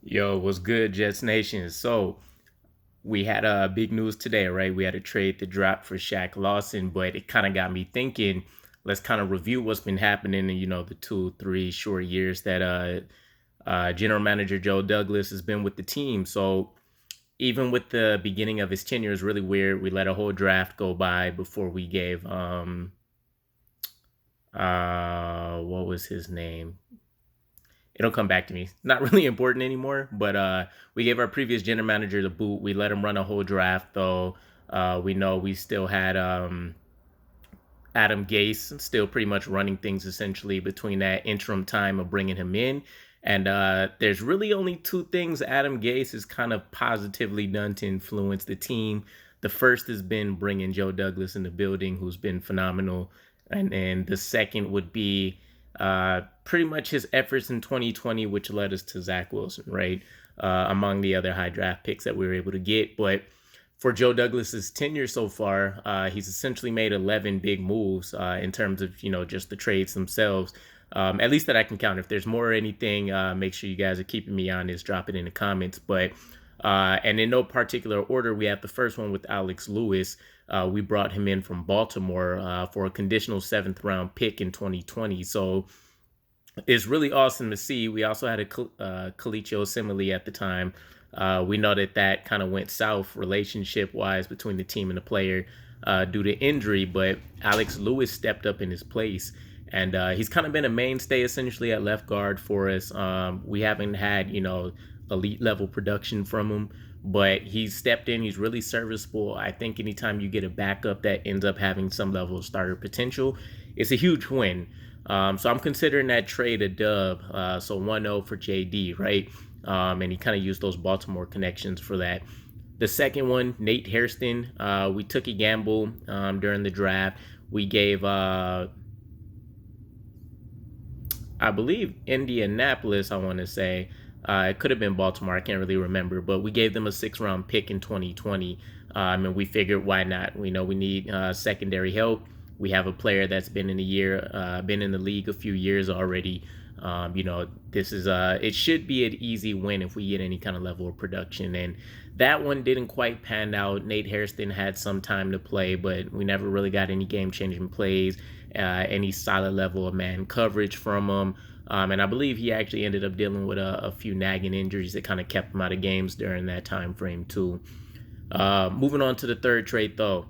Yo, what's good, Jets Nation? So we had big news today, right? We had a trade to drop for Shaq Lawson, but it kind of got me thinking. Let's kind of review what's been happening in the 2, 3 short years that General Manager Joe Douglas has been with the team. So even with the beginning of his tenure, is really weird. We let a whole draft go by before we gave what was his name? It'll come back to me. Not really important anymore, but we gave our previous general manager the boot. We let him run a whole draft, though. We know we still had Adam Gase still pretty much running things essentially between that interim time of bringing him in. And there's really only two things Adam Gase has kind of positively done to influence the team. The first has been bringing Joe Douglas in the building, who's been phenomenal. And the second would be pretty much his efforts in 2020, which led us to Zach Wilson, right? Among the other high draft picks that we were able to get. But for Joe Douglas's tenure so far, he's essentially made 11 big moves in terms of just the trades themselves. At least that I can count. If there's more or anything, make sure you guys are keeping me honest. Drop it in the comments. But and in no particular order, we have the first one with Alex Lewis. We brought him in from Baltimore for a conditional seventh round pick in 2020. So it's really awesome to see. We also had a Kalichio Simile at the time. We know that kind of went south relationship wise between the team and the player due to injury, but Alex Lewis stepped up in his place. And he's kind of been a mainstay essentially at left guard for us. We haven't had, elite level production from him, but he's stepped in. He's really serviceable. I think anytime you get a backup that ends up having some level of starter potential, it's a huge win. So I'm considering that trade a dub. So 1-0 for JD, right? And he kind of used those Baltimore connections for that. The second one, Nate Hairston. We took a gamble during the draft. We gave, I believe, Indianapolis, I want to say. It could have been Baltimore. I can't really remember. But we gave them a 6th-round pick in 2020. And we figured, why not? We know we need secondary help. We have a player that's been in been in the league a few years already. This is it should be an easy win if we get any kind of level of production. And that one didn't quite pan out. Nate Hairston had some time to play, but we never really got any game-changing plays, any solid level of man coverage from him. And I believe he actually ended up dealing with a few nagging injuries that kind of kept him out of games during that time frame too. Moving on to the third trade, though.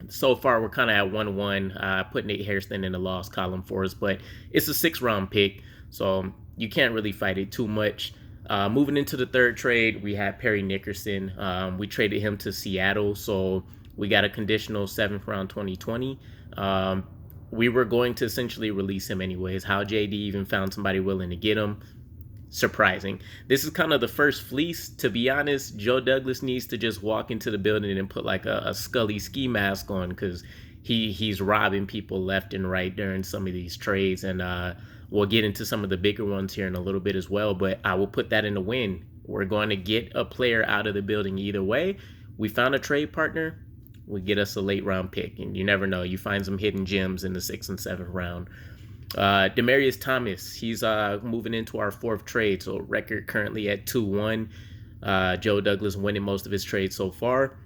So far, we're kind of at 1-1. Put Nate Hairston in the loss column for us, but it's a 6th-round pick, so you can't really fight it too much. Moving into the third trade, we had Perry Nickerson. We traded him to Seattle, so we got a conditional 7th-round 2020. We were going to essentially release him anyways. How JD even found somebody willing to get him, surprising. This is kind of the first fleece. To be honest, Joe Douglas needs to just walk into the building and put like a Scully ski mask on, because he's robbing people left and right during some of these trades. And we'll get into some of the bigger ones here in a little bit as well, but I will put that in the win. We're going to get a player out of the building either way. We found a trade partner, we get us a late round pick, and you never know, you find some hidden gems in the 6th and 7th round. Demaryius Thomas, he's moving into our 4th trade, so record currently at 2-1. Joe Douglas winning most of his trades so far.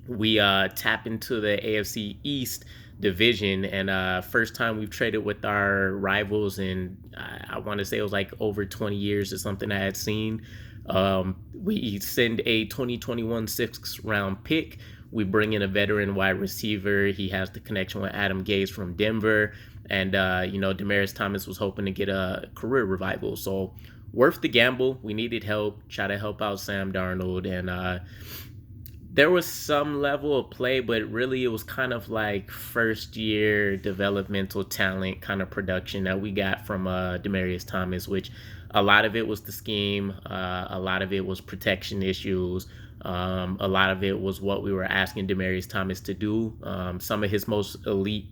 We tap into the AFC East division, and first time we've traded with our rivals in, I want to say it was like over 20 years or something I had seen. We send a 2021 6th-round pick. We bring in a veteran wide receiver. He has the connection with Adam Gase from Denver. And, Demaryius Thomas was hoping to get a career revival. So worth the gamble. We needed help. Try to help out Sam Darnold. And there was some level of play, but really it was kind of like first-year developmental talent kind of production that we got from Demaryius Thomas, which a lot of it was the scheme. A lot of it was protection issues. A lot of it was what we were asking Demaryius Thomas to do. Some of his most elite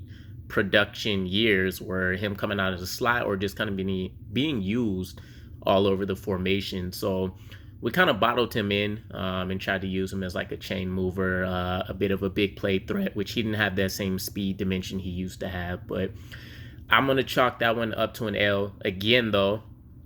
production years were him coming out as a slot or just kind of being used all over the formation. So we kind of bottled him in and tried to use him as like a chain mover, a bit of a big play threat, which he didn't have that same speed dimension he used to have. But I'm going to chalk that one up to an L. Again, though,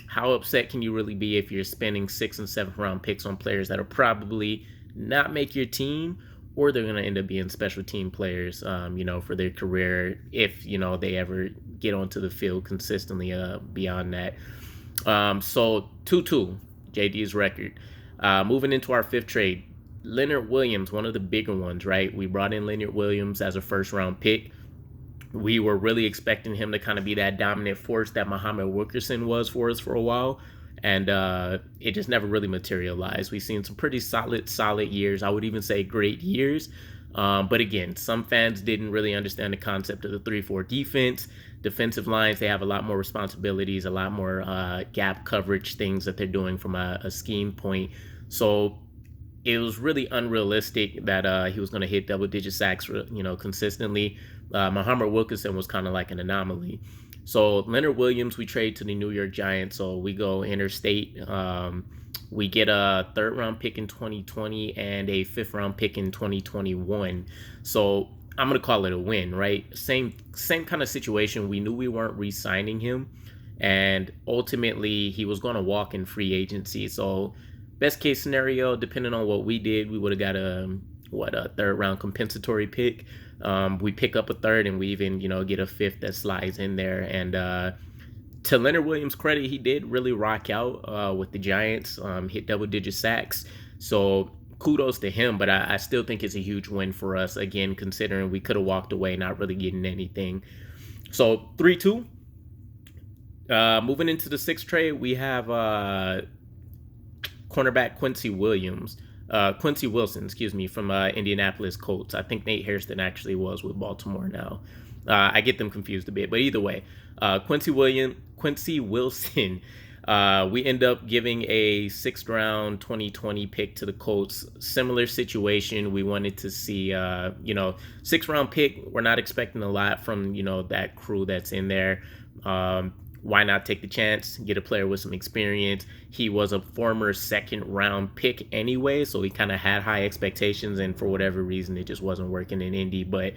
how upset can you really be if you're spending 6th and 7th round picks on players that are probably not make your team, or they're going to end up being special team players, for their career if, they ever get onto the field consistently beyond that. So 2-2, JD's record. Moving into our 5th trade, Leonard Williams, one of the bigger ones, right? We brought in Leonard Williams as a first-round pick. We were really expecting him to kind of be that dominant force that Muhammad Wilkerson was for us for a while. And it just never really materialized. We've seen some pretty solid years. I would even say great years. But again, some fans didn't really understand the concept of the 3-4 defense. Defensive lines, they have a lot more responsibilities, a lot more gap coverage things that they're doing from a scheme point. So it was really unrealistic that he was going to hit double-digit sacks, consistently. Muhammad Wilkerson was kind of like an anomaly. So Leonard Williams, we trade to the New York Giants. So we go interstate. We get a 3rd-round pick in 2020 and a 5th-round pick in 2021. So I'm going to call it a win, right? Same kind of situation. We knew we weren't re-signing him. And ultimately, he was going to walk in free agency. So best case scenario, depending on what we did, we would have got a 3rd-round compensatory pick. We pick up a 3rd, and we even, get a 5th that slides in there. And to Leonard Williams' credit, he did really rock out with the Giants, hit double-digit sacks. So kudos to him, but I still think it's a huge win for us, again, considering we could have walked away not really getting anything. So 3-2. Moving into the 6th trade, we have cornerback Quincy Williams. Quincy Wilson, from Indianapolis Colts. I think Nate Hairston actually was with Baltimore now. I get them confused a bit, but either way, Quincy Wilson. We end up giving a 6th-round 2020 pick to the Colts. Similar situation. We wanted to see, 6th-round pick. We're not expecting a lot from, that crew that's in there. Why not take the chance, get a player with some experience? He was a former 2nd-round pick anyway, so he kind of had high expectations, and for whatever reason, it just wasn't working in Indy. But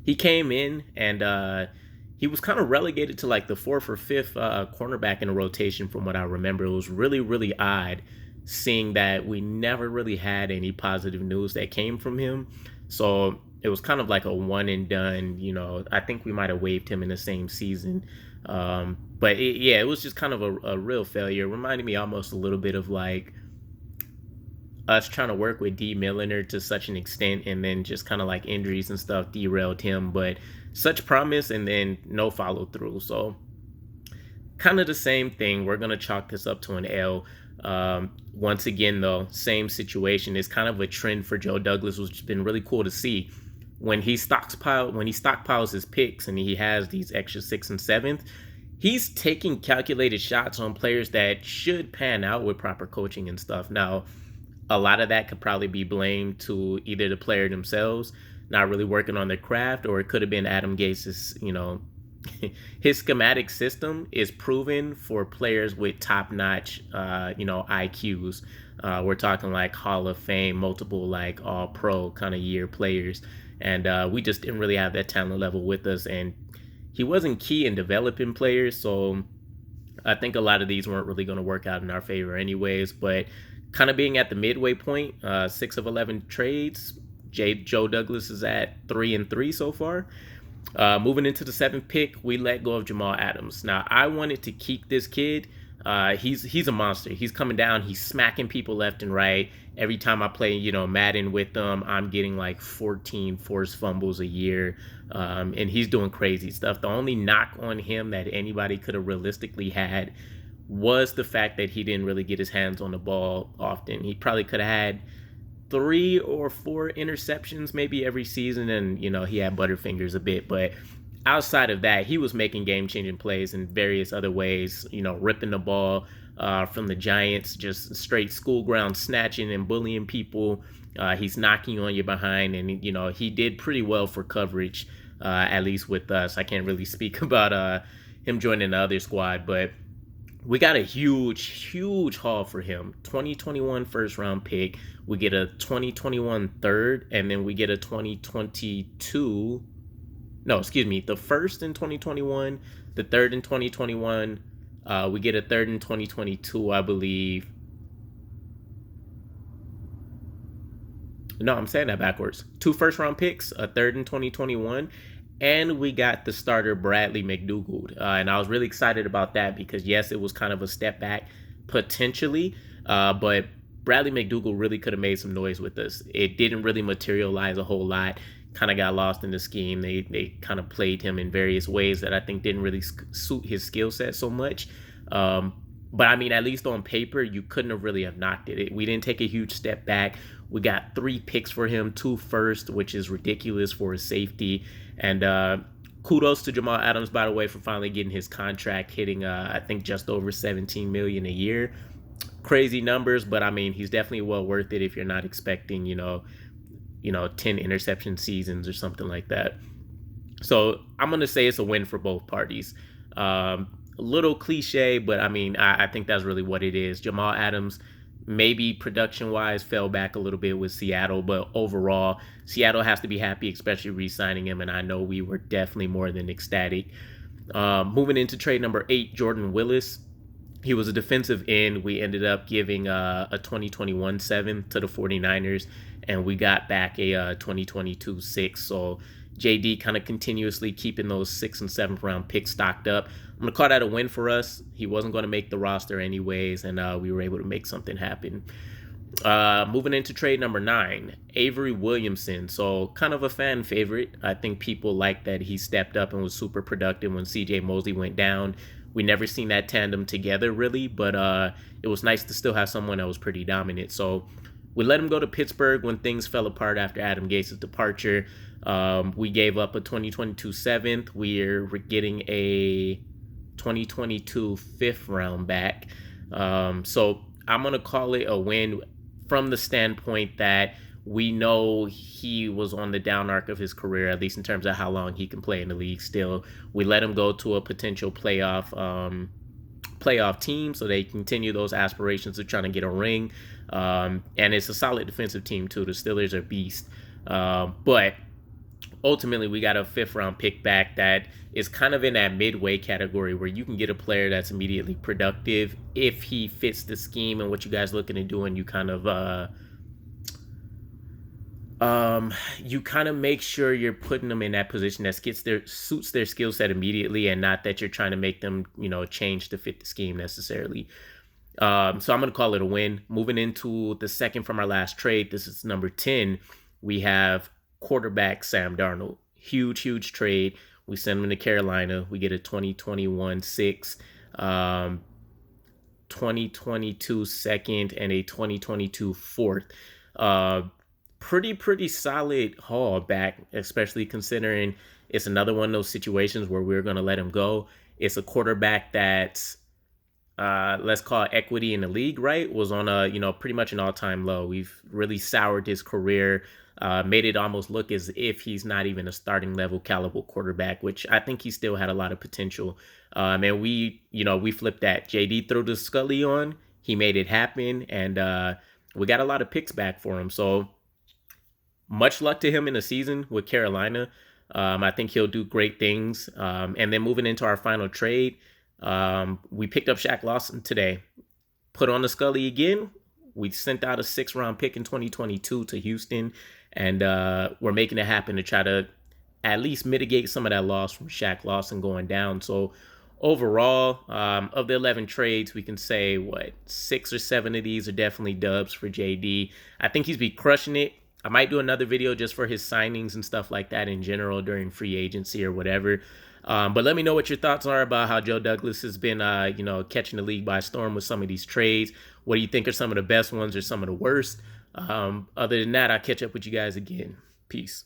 he came in, and he was kind of relegated to like the 4th or 5th cornerback in the rotation from what I remember. It was really, really odd seeing that we never really had any positive news that came from him. So it was kind of like a one and done, I think we might have waived him in the same season. But it was just kind of a real failure. It reminded me almost a little bit of like us trying to work with D. Milliner to such an extent, and then just kind of like injuries and stuff derailed him. But such promise and then no follow through. So kind of the same thing. We're going to chalk this up to an L. Once again, though, same situation. It's kind of a trend for Joe Douglas, which has been really cool to see. When he stockpiles his picks and he has these extra 6th and 7th, he's taking calculated shots on players that should pan out with proper coaching and stuff. Now, a lot of that could probably be blamed to either the player themselves not really working on their craft, or it could have been Adam Gase's, his schematic system is proven for players with top-notch, IQs. We're talking like Hall of Fame, multiple like all-pro kind of year players. And we just didn't really have that talent level with us. And he wasn't key in developing players. So I think a lot of these weren't really going to work out in our favor anyways. But kind of being at the midway point, 6 of 11 trades. Joe Douglas is at 3-3 so far. Moving into the 7th pick, we let go of Jamal Adams. Now, I wanted to keep this kid. He's a monster. He's coming down. He's smacking people left and right. Every time I play, Madden with them, I'm getting like 14 forced fumbles a year. And he's doing crazy stuff. The only knock on him that anybody could have realistically had was the fact that he didn't really get his hands on the ball often. He probably could have had 3 or 4 interceptions maybe every season, and he had butterfingers a bit. But outside of that, he was making game-changing plays in various other ways, ripping the ball from the Giants, just straight school ground snatching and bullying people. He's knocking on your behind, and he did pretty well for coverage, at least with us. I can't really speak about him joining the other squad, but we got a huge haul for him. 2021 first-round pick. We get a 2021 third, and then we get a 2022... No, excuse me. The first in 2021, the third in 2021, We get a third in 2022, I believe. No, I'm saying that backwards. 2 first-round picks, a third in 2021, and we got the starter Bradley Mcdougall. And I was really excited about that because, yes, it was kind of a step back potentially, but Bradley Mcdougall really could have made some noise with us. It didn't really materialize a whole lot. Kind of got lost in the scheme. They kind of played him in various ways that I think didn't really suit his skill set so much. But I mean, at least on paper, you couldn't have really have knocked it. We didn't take a huge step back. We got 3 picks for him, 2 first, which is ridiculous for a safety. And kudos to Jamal Adams, by the way, for finally getting his contract hitting, I think, just over $17 million a year. Crazy numbers, but I mean, he's definitely well worth it if you're not expecting, 10 interception seasons or something like that. So I'm gonna say it's a win for both parties. A little cliche, but I mean, I think that's really what it is. Jamal Adams, maybe production-wise, fell back a little bit with Seattle, but overall, Seattle has to be happy, especially re-signing him, and I know we were definitely more than ecstatic. Moving into trade number 8, Jordan Willis. He was a defensive end. We ended up giving a 2021 7 to the 49ers, and we got back a 2022 6. So JD kind of continuously keeping those 6th and 7th round picks stocked up. I'm going to call that a win for us. He wasn't going to make the roster anyways, and we were able to make something happen. Moving into trade number 9, Avery Williamson. So kind of a fan favorite. I think people like that he stepped up and was super productive when CJ Mosley went down. We never seen that tandem together really, but it was nice to still have someone that was pretty dominant. So we let him go to Pittsburgh when things fell apart after Adam Gase's departure. We gave up a 2022 7th. We're getting a 2022 5th round back. So I'm going to call it a win from the standpoint that we know he was on the down arc of his career, at least in terms of how long he can play in the league still. We let him go to a potential playoff team so they continue those aspirations of trying to get a ring. And it's a solid defensive team too. The Steelers are beast. But ultimately, we got a 5th round pick back that is kind of in that midway category where you can get a player that's immediately productive if he fits the scheme and what you guys looking to do, and you kind of make sure you're putting them in that position that suits their skill set immediately, and not that you're trying to make them, change to fit the scheme necessarily. So I'm going to call it a win. Moving into the second from our last trade, this is number 10. We have quarterback Sam Darnold. Huge trade. We send him to Carolina. We get a 2021 6, 2022 2nd, and a 2022 4th. Pretty solid haul back, especially considering it's another one of those situations where we're going to let him go. It's a quarterback that's, let's call it equity in the league, right? Was on a, pretty much an all-time low. We've really soured his career, made it almost look as if he's not even a starting level caliber quarterback, which I think he still had a lot of potential. And we flipped that. JD threw the Scully on, he made it happen, and we got a lot of picks back for him. So much luck to him in the season with Carolina. I think he'll do great things. And then moving into our final trade, we picked up Shaq Lawson today. Put on the Scully again. We sent out a 6th round pick in 2022 to Houston, and we're making it happen to try to at least mitigate some of that loss from Shaq Lawson going down. So overall, of the 11 trades, we can say 6 or 7 of these are definitely dubs for JD. I think he's been crushing it. I might do another video just for his signings and stuff like that in general during free agency or whatever. But let me know what your thoughts are about how Joe Douglas has been, catching the league by storm with some of these trades. What do you think are some of the best ones or some of the worst? Other than that, I'll catch up with you guys again. Peace.